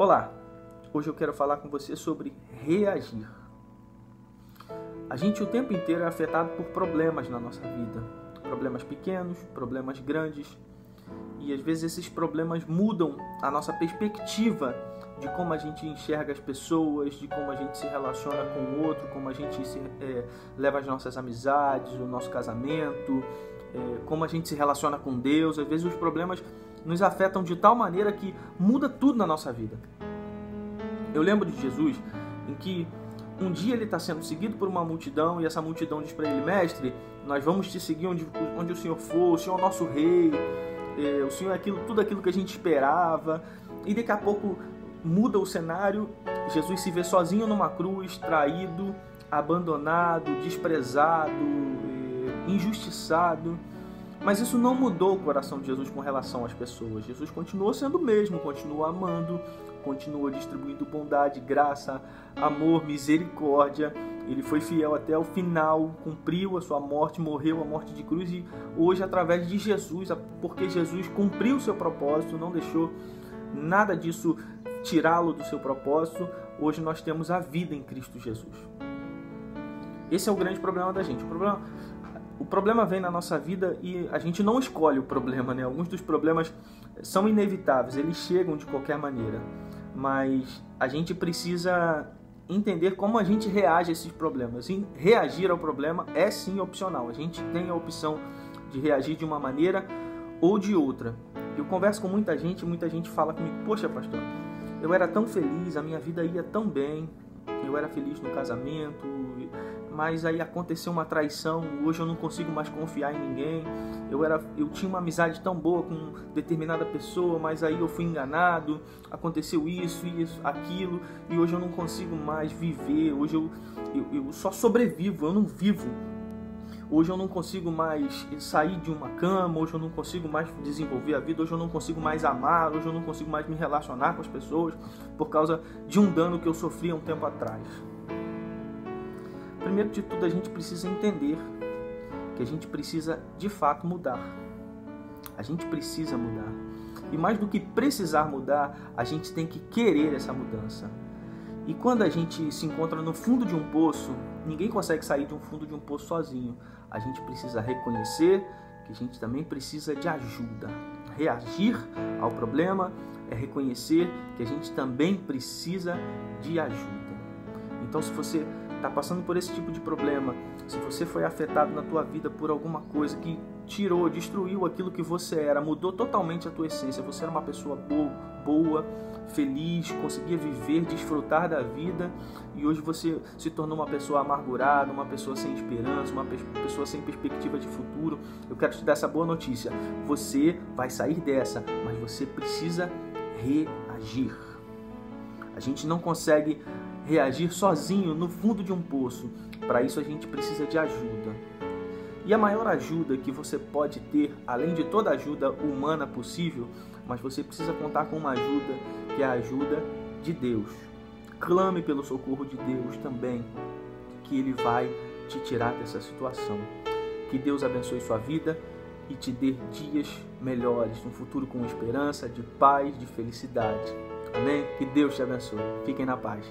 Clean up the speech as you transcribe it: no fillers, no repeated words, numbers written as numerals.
Olá, hoje eu quero falar com você sobre reagir. A gente o tempo inteiro é afetado por problemas na nossa vida. Problemas pequenos, problemas grandes. E às vezes esses problemas mudam a nossa perspectiva de como a gente enxerga as pessoas, de como a gente se relaciona com o outro, como a gente leva as nossas amizades, o nosso casamento, como a gente se relaciona com Deus. Às vezes os problemas nos afetam de tal maneira que muda tudo na nossa vida. Eu lembro de Jesus em que um dia ele está sendo seguido por uma multidão e essa multidão diz para ele: mestre, nós vamos te seguir onde o Senhor for, o Senhor é o nosso rei, o Senhor é tudo aquilo que a gente esperava. E daqui a pouco muda o cenário, Jesus se vê sozinho numa cruz, traído, abandonado, desprezado, injustiçado. Mas isso não mudou o coração de Jesus com relação às pessoas. Jesus continuou sendo o mesmo, continuou amando, continuou distribuindo bondade, graça, amor, misericórdia. Ele foi fiel até o final, cumpriu a sua morte, morreu a morte de cruz e hoje, através de Jesus, porque Jesus cumpriu o seu propósito, não deixou nada disso tirá-lo do seu propósito, hoje nós temos a vida em Cristo Jesus. Esse é o grande problema da gente. O problema vem na nossa vida e a gente não escolhe o problema, né? Alguns dos problemas são inevitáveis, eles chegam de qualquer maneira. Mas a gente precisa entender como a gente reage a esses problemas. E reagir ao problema é sim opcional. A gente tem a opção de reagir de uma maneira ou de outra. Eu converso com muita gente fala comigo: poxa, pastor, eu era tão feliz, a minha vida ia tão bem, eu era feliz no casamento, mas aí aconteceu uma traição, hoje eu não consigo mais confiar em ninguém, eu tinha uma amizade tão boa com determinada pessoa, mas aí eu fui enganado, aconteceu isso, aquilo, e hoje eu não consigo mais viver, hoje eu só sobrevivo, eu não vivo. Hoje eu não consigo mais sair de uma cama, hoje eu não consigo mais desenvolver a vida, hoje eu não consigo mais amar, hoje eu não consigo mais me relacionar com as pessoas por causa de um dano que eu sofri há um tempo atrás. Primeiro de tudo, a gente precisa entender que a gente precisa de fato mudar. A gente precisa mudar. E mais do que precisar mudar, a gente tem que querer essa mudança. E quando a gente se encontra no fundo de um poço, ninguém consegue sair do fundo de um poço sozinho. A gente precisa reconhecer que a gente também precisa de ajuda. Reagir ao problema é reconhecer que a gente também precisa de ajuda. Então, se você está passando por esse tipo de problema, se você foi afetado na tua vida por alguma coisa que tirou, destruiu aquilo que você era, mudou totalmente a tua essência, você era uma pessoa boa, feliz, conseguia viver, desfrutar da vida, e hoje você se tornou uma pessoa amargurada, uma pessoa sem esperança, uma pessoa sem perspectiva de futuro, eu quero te dar essa boa notícia: você vai sair dessa, mas você precisa reagir. A gente não consegue reagir sozinho no fundo de um poço. Para isso a gente precisa de ajuda. E a maior ajuda que você pode ter, além de toda a ajuda humana possível, mas você precisa contar com uma ajuda, que é a ajuda de Deus. Clame pelo socorro de Deus também, que Ele vai te tirar dessa situação. Que Deus abençoe sua vida e te dê dias melhores, um futuro com esperança, de paz, de felicidade. Amém? Que Deus te abençoe. Fiquem na paz.